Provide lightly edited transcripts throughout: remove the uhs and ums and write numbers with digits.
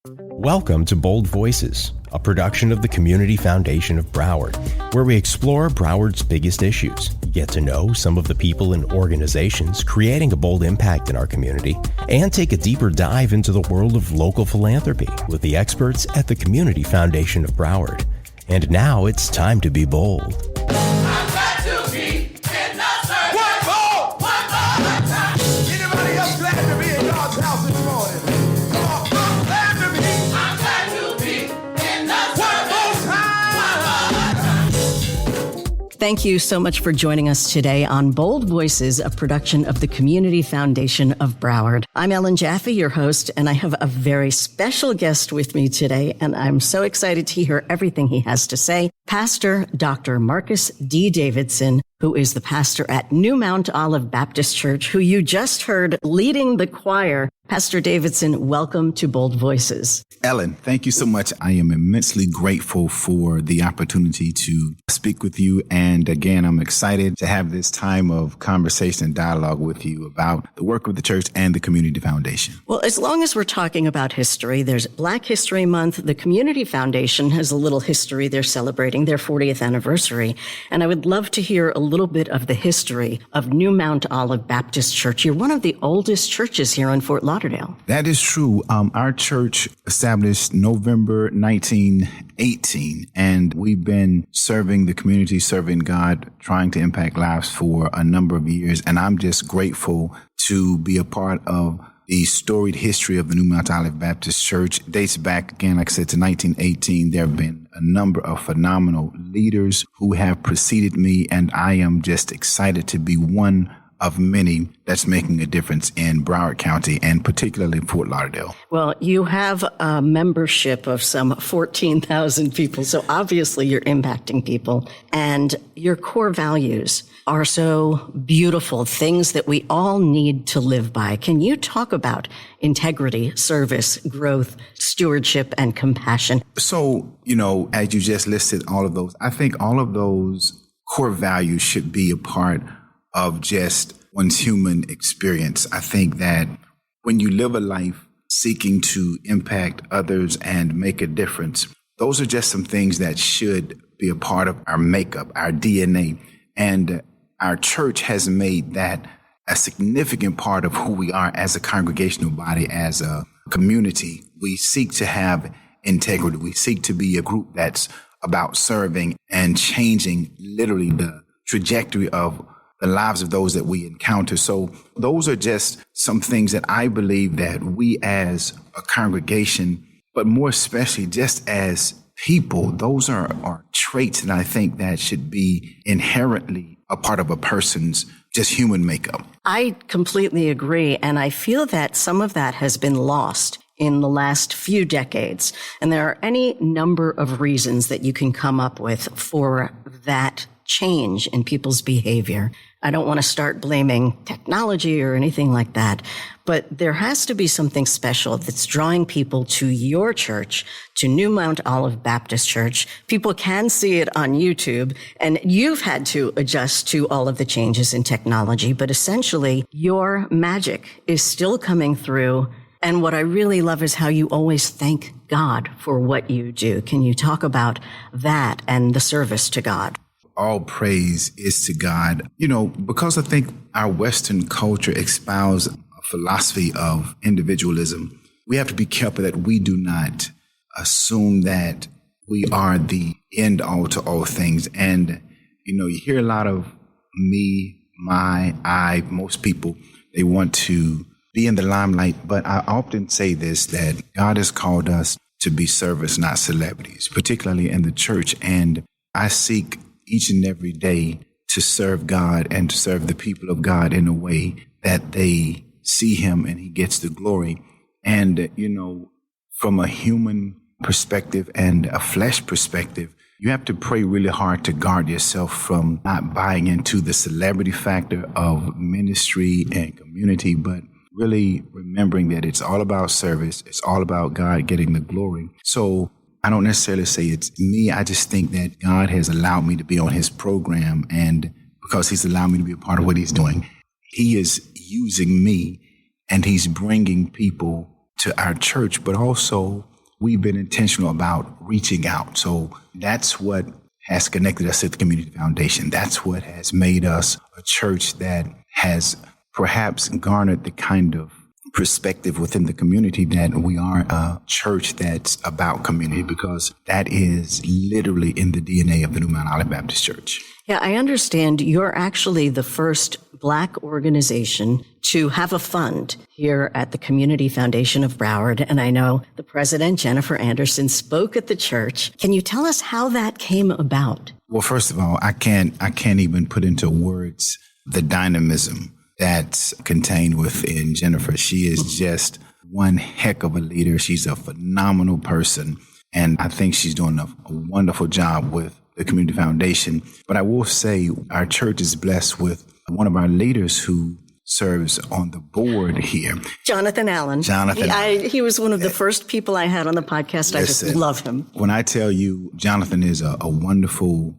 Welcome to Bold Voices, a production of the Community Foundation of Broward, where we explore Broward's biggest issues, get to know some of the people and organizations creating a bold impact in our community, and take a deeper dive into the world of local philanthropy with the experts at the Community Foundation of Broward. And now it's time to be bold. I'm glad to be in the service. One more! One more! Anybody else glad to be in God's house this morning? I'm glad to be. I'm glad to be in the service. One more time. Thank you so much for joining us today on Bold Voices, a production of the Community Foundation of Broward. I'm Ellen Jaffe, your host, and I have a very special guest with me today, and I'm so excited to hear everything he has to say. Pastor Dr. Marcus D. Davidson, who is the pastor at New Mount Olive Baptist Church, who you just heard leading the choir. Pastor Davidson, welcome to Bold Voices. Ellen, thank you so much. I am immensely grateful for the opportunity to speak with you. And again, I'm excited to have this time of conversation and dialogue with you about the work of the church and the Community Foundation. Well, as long as we're talking about history, there's Black History Month. The Community Foundation has a little history. They're celebrating their 40th anniversary. And I would love to hear a little bit of the history of New Mount Olive Baptist Church. You're one of the oldest churches here in Fort Lauderdale. That is true. Our church established November 1918, and we've been serving the community, serving God, trying to impact lives for a number of years. And I'm just grateful to be a part of the storied history of the New Mount Olive Baptist Church. It dates back, again, like I said, to 1918. There have been a number of phenomenal leaders who have preceded me, and I am just excited to be one of many that's making a difference in Broward County and particularly Fort Lauderdale. Well, you have a membership of some 14,000 people, so obviously you're impacting people, and your core values are so beautiful, things that we all need to live by. Can you talk about integrity, service, growth, stewardship, and compassion? So, as you just listed all of those, I think all of those core values should be a part of just one's human experience. I think that when you live a life seeking to impact others and make a difference, those are just some things that should be a part of our makeup, our DNA. And our church has made that a significant part of who we are as a congregational body, as a community. We seek to have integrity. We seek to be a group that's about serving and changing literally the trajectory of the lives of those that we encounter. So those are just some things that I believe that we as a congregation, but more especially just as people, those are traits that I think that should be inherently a part of a person's just human makeup. I completely agree. And I feel that some of that has been lost in the last few decades. And there are any number of reasons that you can come up with for that change in people's behavior. I don't want to start blaming technology or anything like that, but there has to be something special that's drawing people to your church, to New Mount Olive Baptist Church. People can see it on YouTube, and you've had to adjust to all of the changes in technology, but essentially your magic is still coming through. And what I really love is how you always thank God for what you do. Can you talk about that and the service to God? All praise is to God. Because I think our Western culture espouse a philosophy of individualism, we have to be careful that we do not assume that we are the end all to all things. And, you hear a lot of me, my, I, most people, they want to be in the limelight. But I often say this, that God has called us to be servants, not celebrities, particularly in the church. And I seek each and every day to serve God and to serve the people of God in a way that they see him and he gets the glory. And, from a human perspective and a flesh perspective, you have to pray really hard to guard yourself from not buying into the celebrity factor of ministry and community, but really remembering that it's all about service. It's all about God getting the glory. So I don't necessarily say it's me. I just think that God has allowed me to be on his program, and because he's allowed me to be a part of what he's doing, he is using me and he's bringing people to our church, but also we've been intentional about reaching out. So that's what has connected us to the Community Foundation. That's what has made us a church that has perhaps garnered the kind of perspective within the community that we are a church that's about community, because that is literally in the DNA of the New Mount Olive Baptist Church. Yeah, I understand you're actually the first Black organization to have a fund here at the Community Foundation of Broward. And I know the president, Jennifer Anderson, spoke at the church. Can you tell us how that came about? Well, first of all, I can't even put into words the dynamism that's contained within Jennifer. She is just one heck of a leader. She's a phenomenal person. And I think she's doing a wonderful job with the Community Foundation. But I will say our church is blessed with one of our leaders who serves on the board here. Jonathan Allen. He was one of the first people I had on the podcast. Listen, I just love him. When I tell you, Jonathan is a wonderful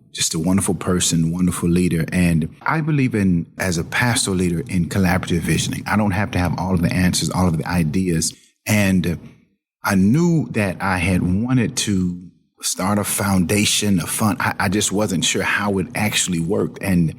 person, wonderful leader. And I believe in, as a pastoral leader, in collaborative visioning. I don't have to have all of the answers, all of the ideas. And I knew that I had wanted to start a foundation, a fund. I just wasn't sure how it actually worked. And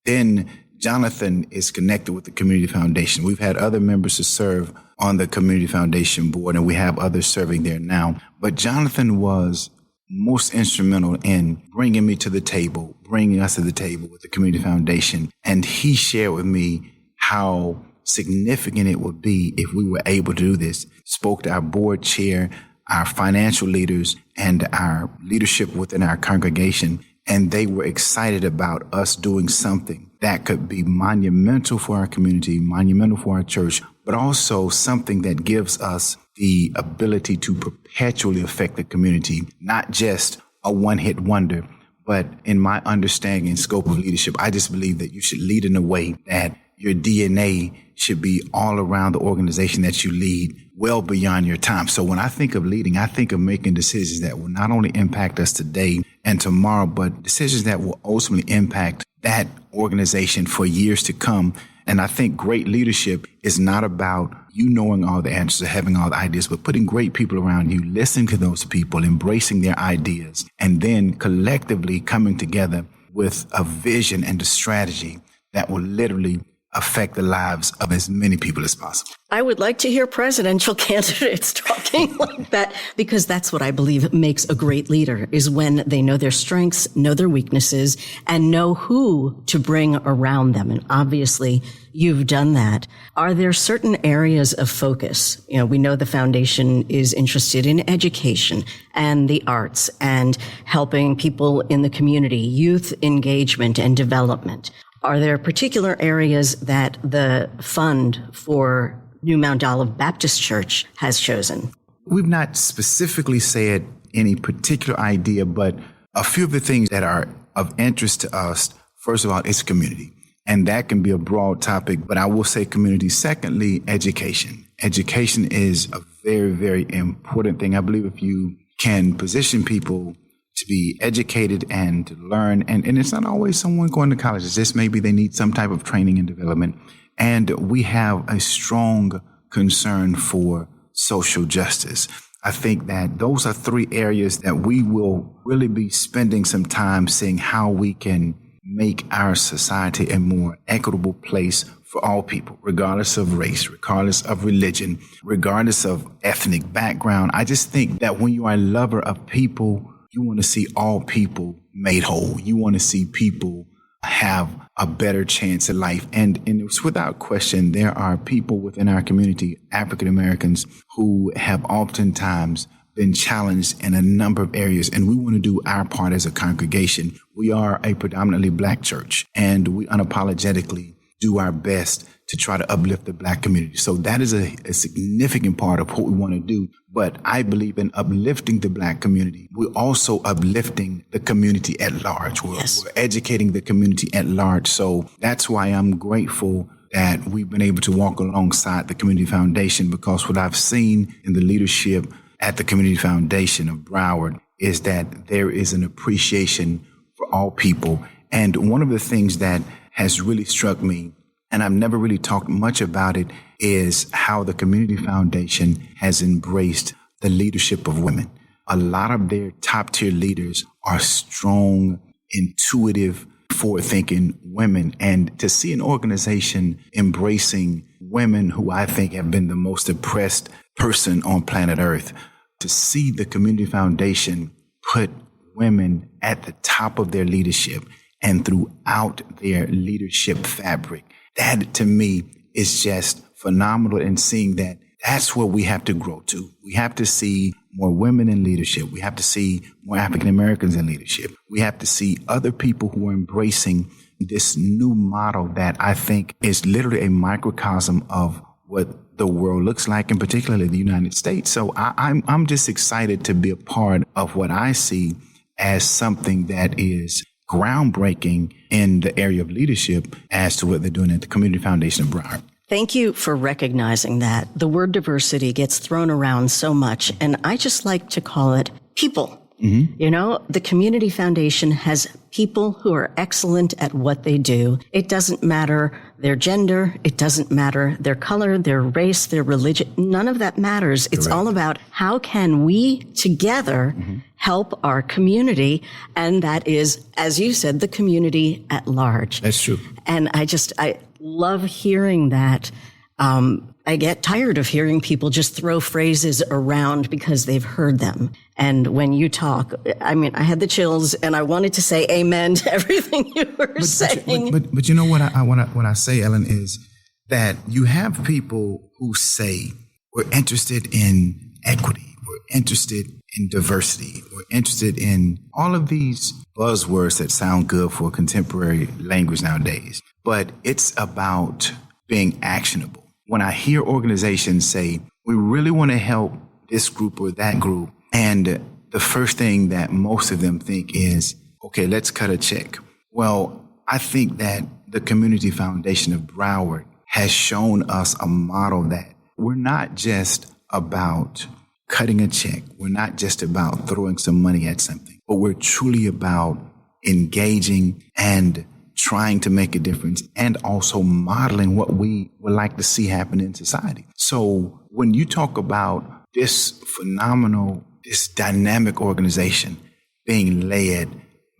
then Jonathan is connected with the Community Foundation. We've had other members to serve on the Community Foundation board, and we have others serving there now. But Jonathan was most instrumental in bringing me to the table, bringing us to the table with the Community Foundation. And he shared with me how significant it would be if we were able to do this. Spoke to our board chair, our financial leaders, and our leadership within our congregation. And they were excited about us doing something that could be monumental for our community, monumental for our church, but also something that gives us the ability to perpetually affect the community, not just a one-hit wonder. But in my understanding and scope of leadership, I just believe that you should lead in a way that your DNA should be all around the organization that you lead, well beyond your time. So when I think of leading, I think of making decisions that will not only impact us today and tomorrow, but decisions that will ultimately impact that organization for years to come. And I think great leadership is not about you knowing all the answers or having all the ideas, but putting great people around you, listening to those people, embracing their ideas, and then collectively coming together with a vision and a strategy that will literally affect the lives of as many people as possible. I would like to hear presidential candidates talking like that, because that's what I believe makes a great leader, is when they know their strengths, know their weaknesses, and know who to bring around them. And obviously, you've done that. Are there certain areas of focus? You know, we know the foundation is interested in education and the arts and helping people in the community, youth engagement and development. Are there particular areas that the fund for New Mount Olive Baptist Church has chosen? We've not specifically said any particular idea, but a few of the things that are of interest to us, first of all, is community. And that can be a broad topic, but I will say community. Secondly, education. Education is a very, very important thing. I believe if you can position people to be educated and to learn. And it's not always someone going to college. It's just maybe they need some type of training and development. And we have a strong concern for social justice. I think that those are three areas that we will really be spending some time seeing how we can make our society a more equitable place for all people, regardless of race, regardless of religion, regardless of ethnic background. I just think that when you are a lover of people, you want to see all people made whole. You want to see people have a better chance at life. And it's without question, there are people within our community, African Americans, who have oftentimes been challenged in a number of areas. And we want to do our part as a congregation. We are a predominantly Black church, and we unapologetically do our best to try to uplift the Black community. So that is a significant part of what we want to do. But I believe in uplifting the Black community. We're also uplifting the community at large. We're educating the community at large. So that's why I'm grateful that we've been able to walk alongside the Community Foundation, because what I've seen in the leadership at the Community Foundation of Broward is that there is an appreciation for all people. And one of the things that has really struck me, and I've never really talked much about it, is how the Community Foundation has embraced the leadership of women. A lot of their top tier leaders are strong, intuitive, forward-thinking women. And to see an organization embracing women who I think have been the most oppressed person on planet Earth, to see the Community Foundation put women at the top of their leadership and throughout their leadership fabric, that to me is just phenomenal. And seeing that, that's where we have to grow to. We have to see more women in leadership. We have to see more African Americans in leadership. We have to see other people who are embracing this new model that I think is literally a microcosm of what the world looks like, and particularly the United States. So I'm just excited to be a part of what I see as something that is groundbreaking in the area of leadership as to what they're doing at the Community Foundation of Broward. Thank you for recognizing that. The word diversity gets thrown around so much, and I just like to call it people. Mm-hmm. You know, the Community Foundation has people who are excellent at what they do. It doesn't matter their gender. It doesn't matter their color, their race, their religion. None of that matters. It's all about how can we together help our community. And that is, as you said, the community at large. That's true. And I love hearing that. I get tired of hearing people just throw phrases around because they've heard them. And when you talk, I mean, I had the chills and I wanted to say amen to everything you were saying. But you know what I say, Ellen, is that you have people who say we're interested in equity, we're interested in diversity, we're interested in all of these buzzwords that sound good for contemporary language nowadays. But it's about being actionable. When I hear organizations say, we really want to help this group or that group, and the first thing that most of them think is, okay, let's cut a check. Well, I think that the Community Foundation of Broward has shown us a model that we're not just about cutting a check. We're not just about throwing some money at something, but we're truly about engaging and trying to make a difference, and also modeling what we would like to see happen in society. So when you talk about this phenomenal, this dynamic organization being led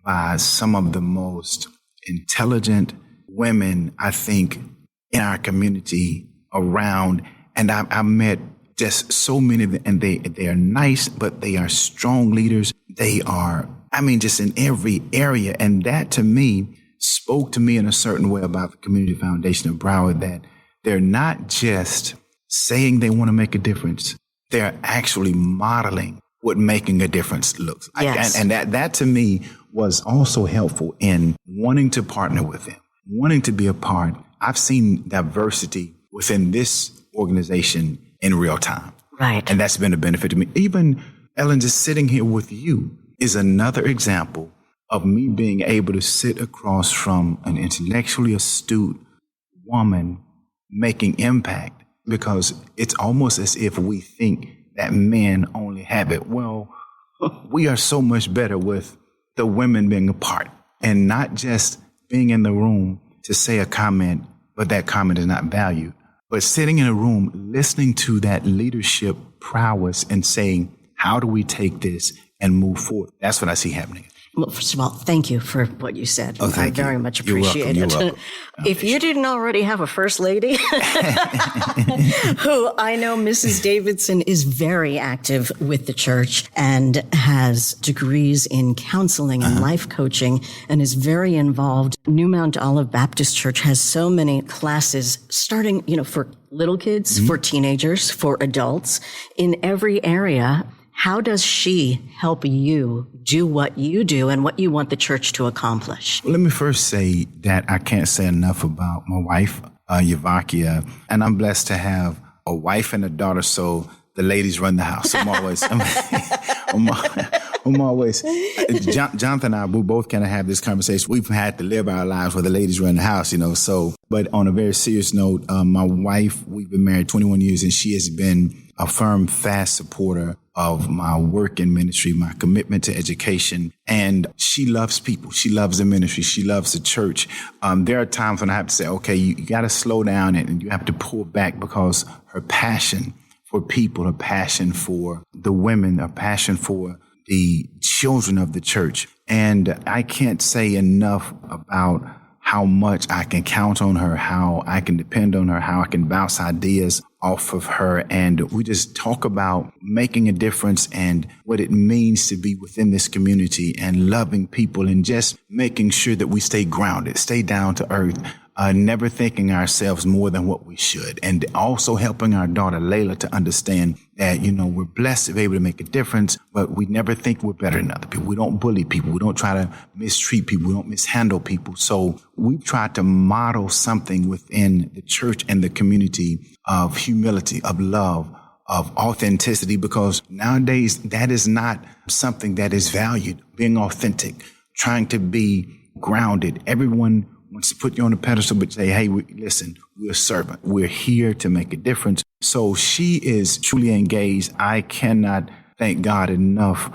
by some of the most intelligent women, I think, in our community around, and I met just so many of them, and they are nice, but they are strong leaders. They are, just in every area. And that to me spoke to me in a certain way about the Community Foundation of Broward, that they're not just saying they want to make a difference, they're actually modeling what making a difference looks like. Yes. And that to me was also helpful in wanting to partner with them, wanting to be a part. I've seen diversity within this organization in real time. Right. And that's been a benefit to me. Even, Ellen, just sitting here with you is another example of me being able to sit across from an intellectually astute woman making impact, because it's almost as if we think that men only have it. Well, we are so much better with the women being a part, and not just being in the room to say a comment, but that comment is not valued, but sitting in a room, listening to that leadership prowess and saying, how do we take this and move forward? That's what I see happening. Well, first of all, thank you for what you said. Oh, thank I very much appreciate You're it. welcome. If you didn't already have a first lady, who I know Mrs. Davidson is very active with the church and has degrees in counseling and life coaching and is very involved. New Mount Olive Baptist Church has so many classes starting, for little kids, for teenagers, for adults in every area. How does she help you do what you do and what you want the church to accomplish? Let me first say that I can't say enough about my wife, Yavakia, and I'm blessed to have a wife and a daughter, so the ladies run the house. Jonathan and I, we both kind of have this conversation. We've had to live our lives where the ladies run the house, but on a very serious note, my wife, we've been married 21 years, and she has been a firm, fast supporter of my work in ministry, my commitment to education. And she loves people. She loves the ministry. She loves the church. There are times when I have to say, okay, you got to slow down and you have to pull back, because her passion for for people, a passion for the women, a passion for the children of the church. And I can't say enough about how much I can count on her, how I can depend on her, how I can bounce ideas off of her. And we just talk about making a difference and what it means to be within this community and loving people and just making sure that we stay grounded, stay down to earth, never thinking ourselves more than what we should. And also helping our daughter Layla to understand that, we're blessed to be able to make a difference, but we never think we're better than other people. We don't bully people. We don't try to mistreat people. We don't mishandle people. So we've tried to model something within the church and the community of humility, of love, of authenticity, because nowadays that is not something that is valued. Being authentic, trying to be grounded. Everyone wants to put you on a pedestal, but say, hey, listen, we're a servant. We're here to make a difference. So she is truly engaged. I cannot thank God enough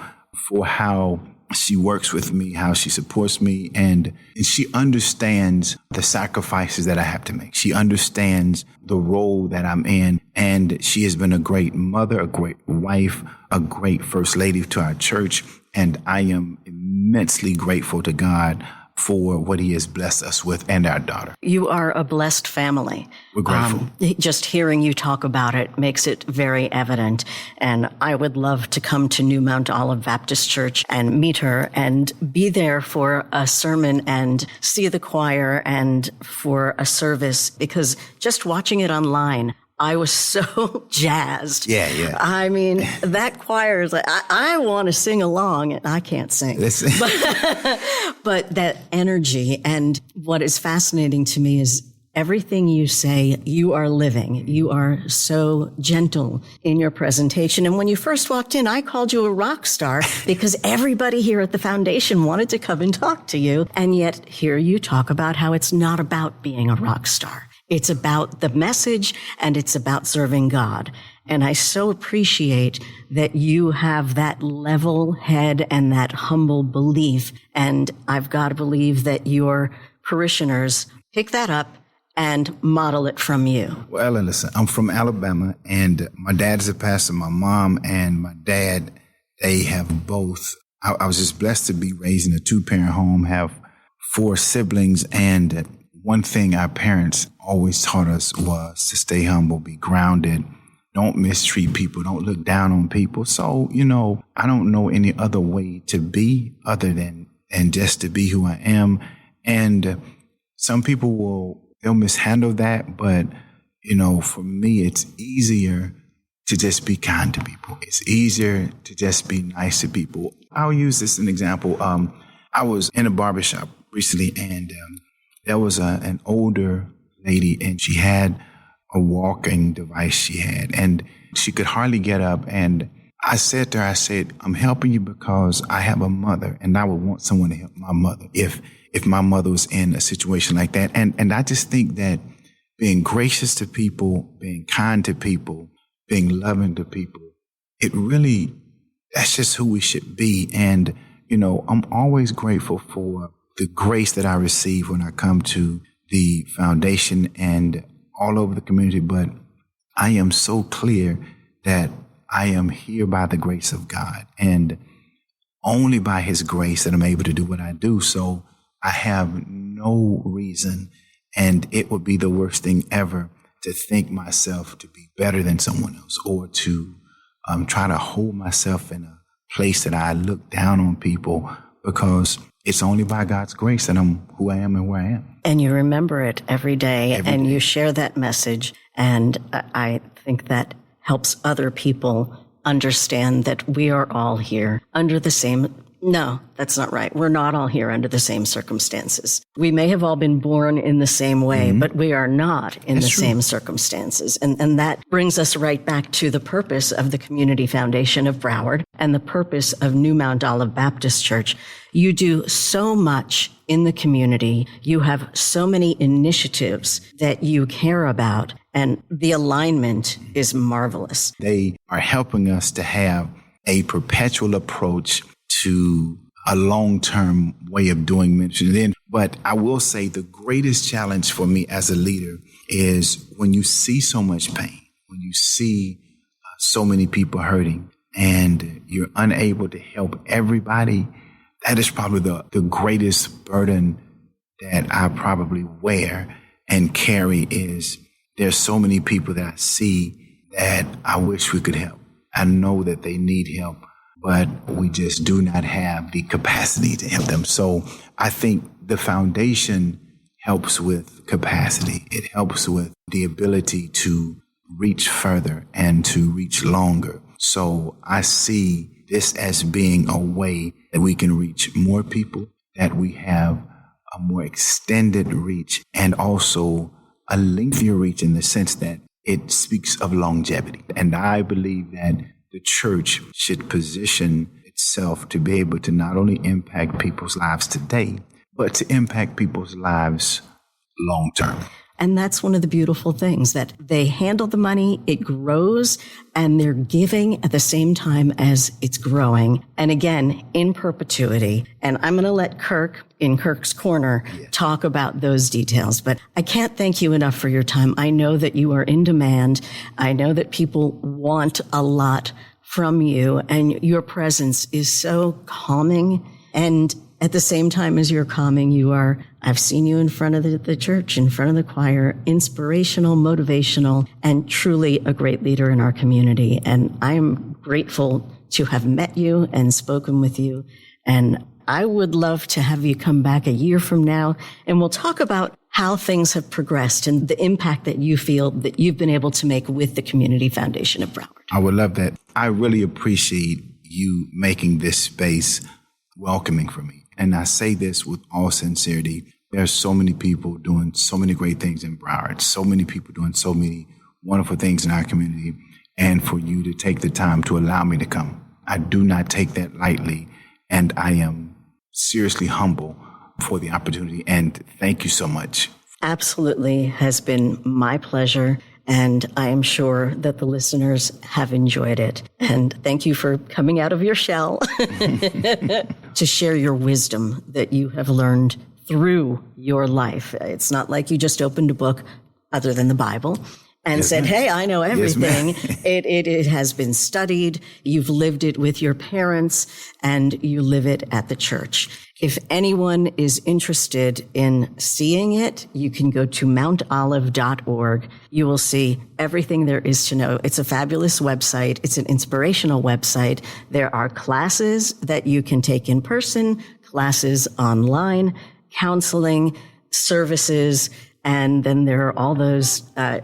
for how she works with me, how she supports me, and she understands the sacrifices that I have to make. She understands the role that I'm in, and she has been a great mother, a great wife, a great first lady to our church, and I am immensely grateful to God for what he has blessed us with and our daughter. You are a blessed family. We're grateful. Just hearing you talk about it makes it very evident. And I would love to come to New Mount Olive Baptist Church and meet her and be there for a sermon and see the choir and for a service, because just watching it online, I was so jazzed. Yeah. I mean, that choir is like, I want to sing along, and I can't sing. But that energy, and what is fascinating to me is everything you say, you are living. You are so gentle in your presentation. And when you first walked in, I called you a rock star because everybody here at the foundation wanted to come and talk to you. And yet here you talk about how it's not about being a rock star. It's about the message, and it's about serving God. And I so appreciate that you have that level head and that humble belief. And I've got to believe that your parishioners pick that up and model it from you. Well, listen, I'm from Alabama, and my dad is a pastor. My mom and my dad, they have both. I was just blessed to be raised in a 2-parent home, have 4 siblings, and one thing our parents always taught us was to stay humble, be grounded, don't mistreat people, don't look down on people. So, I don't know any other way to be other than and just to be who I am. And some people they'll mishandle that, but, for me, it's easier to just be kind to people. It's easier to just be nice to people. I'll use this as an example. I was in a barbershop recently, and there was an older lady, and she had a walking device she had, and she could hardly get up. And I said to her, I'm helping you because I have a mother, and I would want someone to help my mother if my mother was in a situation like that. And I just think that being gracious to people, being kind to people, being loving to people, that's just who we should be. And, I'm always grateful for the grace that I receive when I come to the foundation and all over the community. But I am so clear that I am here by the grace of God, and only by his grace that I'm able to do what I do. So I have no reason, and it would be the worst thing ever to think myself to be better than someone else, or to try to hold myself in a place that I look down on people, because it's only by God's grace that I'm who I am and where I am. And you remember it every day. You share that message. And I think that helps other people understand that we are all here under the same. No, that's not right. We're not all here under the same circumstances. We may have all been born in the same way, but we are not in the same circumstances. And that brings us right back to the purpose of the Community Foundation of Broward and the purpose of New Mount Olive Baptist Church. You do so much in the community. You have so many initiatives that you care about, and the alignment is marvelous. They are helping us to have a perpetual approach to a long-term way of doing ministry. But I will say the greatest challenge for me as a leader is when you see so much pain, when you see so many people hurting and you're unable to help everybody, that is probably the greatest burden that I probably wear and carry is there's so many people that I see that I wish we could help. I know that they need help, but we just do not have the capacity to help them. So I think the foundation helps with capacity. It helps with the ability to reach further and to reach longer. So I see this as being a way that we can reach more people, that we have a more extended reach and also a lengthier reach in the sense that it speaks of longevity. And I believe that the church should position itself to be able to not only impact people's lives today, but to impact people's lives long term. And that's one of the beautiful things, that they handle the money, it grows, and they're giving at the same time as it's growing. And again, in perpetuity. And I'm going to let Kirk, in Kirk's Corner, talk about those details. But I can't thank you enough for your time. I know that you are in demand. I know that people want a lot from you, and your presence is so calming. And at the same time as you're calming, I've seen you in front of the church, in front of the choir, inspirational, motivational, and truly a great leader in our community. And I am grateful to have met you and spoken with you. And I would love to have you come back a year from now, and we'll talk about how things have progressed and the impact that you feel that you've been able to make with the Community Foundation of Broward. I would love that. I really appreciate you making this space welcoming for me. And I say this with all sincerity. There are so many people doing so many great things in Broward, so many people doing so many wonderful things in our community. And for you to take the time to allow me to come, I do not take that lightly. And I am seriously humble for the opportunity. And thank you so much. Absolutely has been my pleasure. And I am sure that the listeners have enjoyed it. And thank you for coming out of your shell to share your wisdom that you have learned through your life. It's not like you just opened a book other than the Bible and said, hey, I know everything. It has been studied. You've lived it with your parents and you live it at the church. If anyone is interested in seeing it, you can go to mountolive.org. You will see everything there is to know. It's a fabulous website. It's an inspirational website. There are classes that you can take in person, classes online, counseling, services, and then there are all those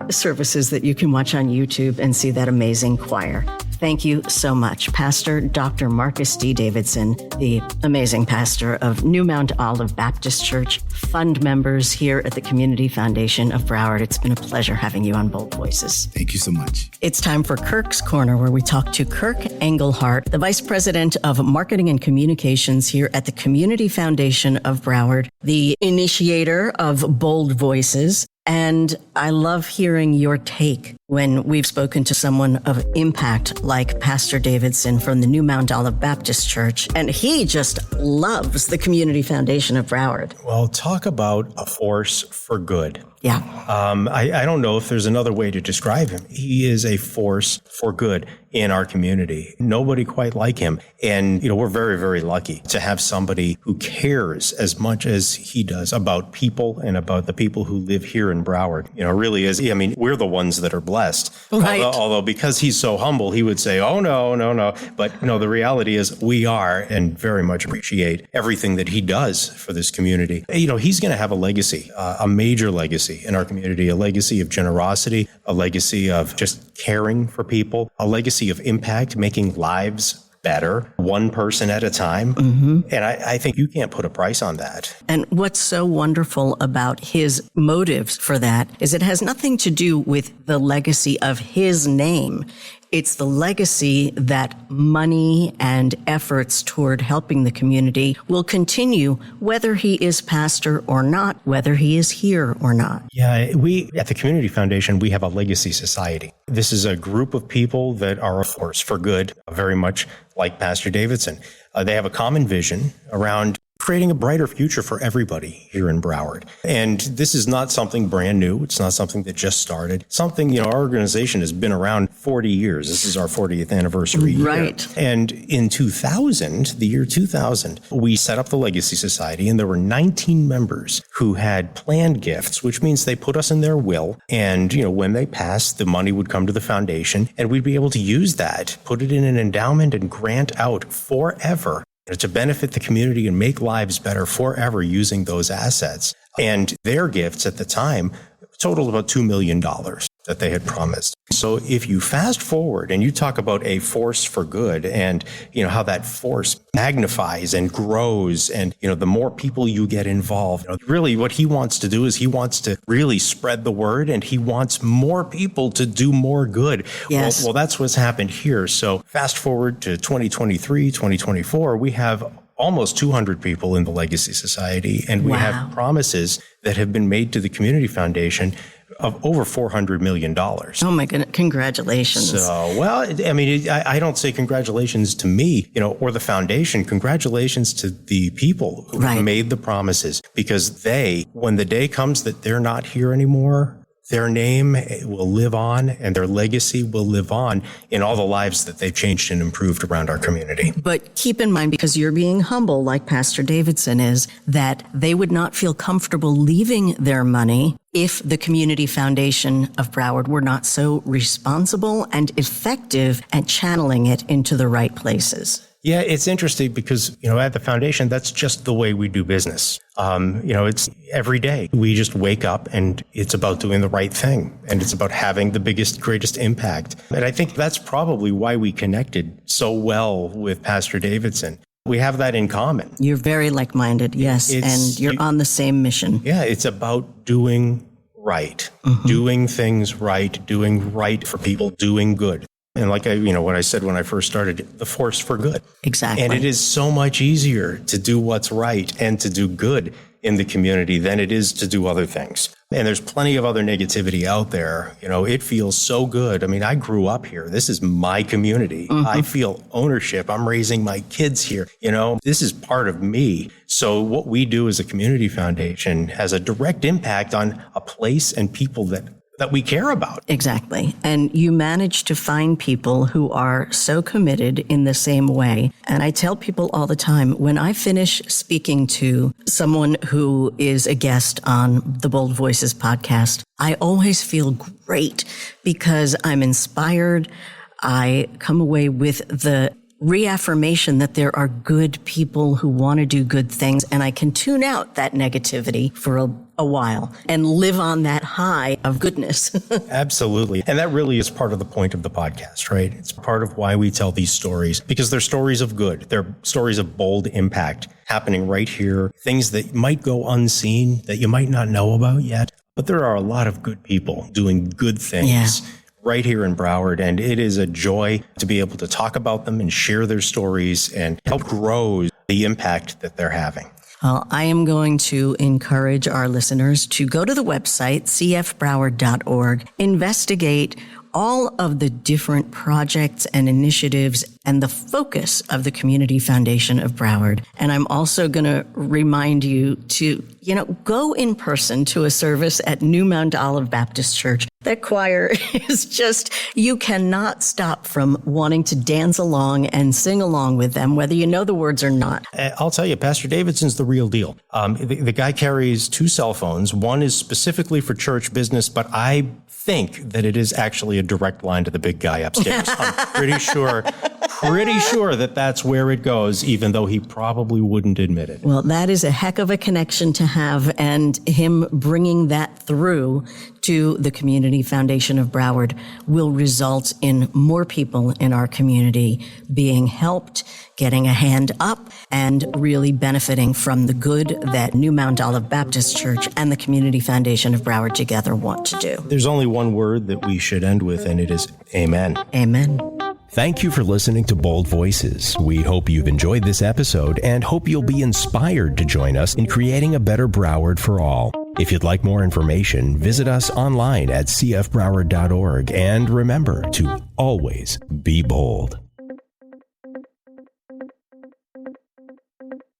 services that you can watch on YouTube and see that amazing choir. Thank you so much, Pastor Dr. Marcus D. Davidson, the amazing pastor of New Mount Olive Baptist Church, fund members here at the Community Foundation of Broward. It's been a pleasure having you on Bold Voices. Thank you so much. It's time for Kirk's Corner, where we talk to Kirk Engelhardt, the Vice President of Marketing and Communications here at the Community Foundation of Broward, the initiator of Bold Voices. And I love hearing your take when we've spoken to someone of impact like Pastor Davidson from the New Mount Olive Baptist Church. And he just loves the Community Foundation of Broward. Well, talk about a force for good. Yeah. I don't know if there's another way to describe him. He is a force for good in our community. Nobody quite like him. And, we're very, very lucky to have somebody who cares as much as he does about people and about the people who live here in Broward. It really is. I mean, we're the ones that are blessed. Right. Although because he's so humble, he would say, oh, no. But no, the reality is we are, and very much appreciate everything that he does for this community. He's going to have a legacy, a major legacy in our community, a legacy of generosity, a legacy of just caring for people, a legacy of impact, making lives better, one person at a time. Mm-hmm. And I think you can't put a price on that. And what's so wonderful about his motives for that is it has nothing to do with the legacy of his name. It's the legacy that money and efforts toward helping the community will continue, whether he is pastor or not, whether he is here or not. Yeah, we at the Community Foundation, we have a legacy society. This is a group of people that are a force for good, very much like Pastor Davidson. They have a common vision around creating a brighter future for everybody here in Broward. And this is not something brand new. It's not something that just started. Something, our organization has been around 40 years. This is our 40th anniversary year. Right. And in 2000, the year 2000, we set up the Legacy Society, and there were 19 members who had planned gifts, which means they put us in their will. And, when they passed, the money would come to the foundation, and we'd be able to use that, put it in an endowment, and grant out forever to benefit the community and make lives better forever using those assets. And their gifts at the time totaled about $2 million that they had promised. So if you fast forward and you talk about a force for good and, how that force magnifies and grows and, the more people you get involved, really what he wants to do is he wants to really spread the word, and he wants more people to do more good. Yes. Well, that's what's happened here. So fast forward to 2023, 2024, we have almost 200 people in the Legacy Society, and we have promises that have been made to the Community Foundation of over $400 million. Oh my goodness. Congratulations. So, well, I don't say congratulations to me, or the foundation. Congratulations to the people who made the promises, because when the day comes that they're not here anymore, their name will live on and their legacy will live on in all the lives that they've changed and improved around our community. But keep in mind, because you're being humble, like Pastor Davidson is, that they would not feel comfortable leaving their money if the Community Foundation of Broward were not so responsible and effective at channeling it into the right places. Yeah, it's interesting because, at the foundation, that's just the way we do business. It's every day. We just wake up and it's about doing the right thing. And it's about having the greatest impact. And I think that's probably why we connected so well with Pastor Davidson. We have that in common. You're very like-minded, yes. And you're on the same mission. Yeah, it's about doing right, doing things right, doing right for people, doing good. And like what I said when I first started, the force for good. Exactly. And it is so much easier to do what's right and to do good in the community than it is to do other things. And there's plenty of other negativity out there. It feels so good. I grew up here. This is my community. I feel ownership. I'm raising my kids here. This is part of me. So what we do as a community foundation has a direct impact on a place and people that we care about. Exactly. And you manage to find people who are so committed in the same way. And I tell people all the time, when I finish speaking to someone who is a guest on the Bold Voices podcast, I always feel great because I'm inspired. I come away with the reaffirmation that there are good people who want to do good things, and I can tune out that negativity for a while and live on that high of goodness. Absolutely. And that really is part of the point of the podcast, right? It's part of why we tell these stories, because they're stories of good. They're stories of bold impact happening right here, things that might go unseen, that you might not know about yet. But there are a lot of good people doing good things right here in Broward, and it is a joy to be able to talk about them and share their stories and help grow the impact that they're having. Well, I am going to encourage our listeners to go to the website, cfbroward.org, investigate all of the different projects and initiatives and the focus of the Community Foundation of Broward. And I'm also going to remind you to, go in person to a service at New Mount Olive Baptist Church. That choir is just, you cannot stop from wanting to dance along and sing along with them, whether you know the words or not. I'll tell you, Pastor Davidson's the real deal. The guy carries 2 cell phones. One is specifically for church business, but I think that it is actually a direct line to the big guy upstairs. I'm pretty sure that that's where it goes, even though he probably wouldn't admit it. Well, that is a heck of a connection to have, and him bringing that through to the Community Foundation of Broward will result in more people in our community being helped, getting a hand up, and really benefiting from the good that New Mount Olive Baptist Church and the Community Foundation of Broward together want to do. There's only one word that we should end with, and it is amen. Amen. Thank you for listening to Bold Voices. We hope you've enjoyed this episode and hope you'll be inspired to join us in creating a better Broward for all. If you'd like more information, visit us online at cfbroward.org, and remember to always be bold.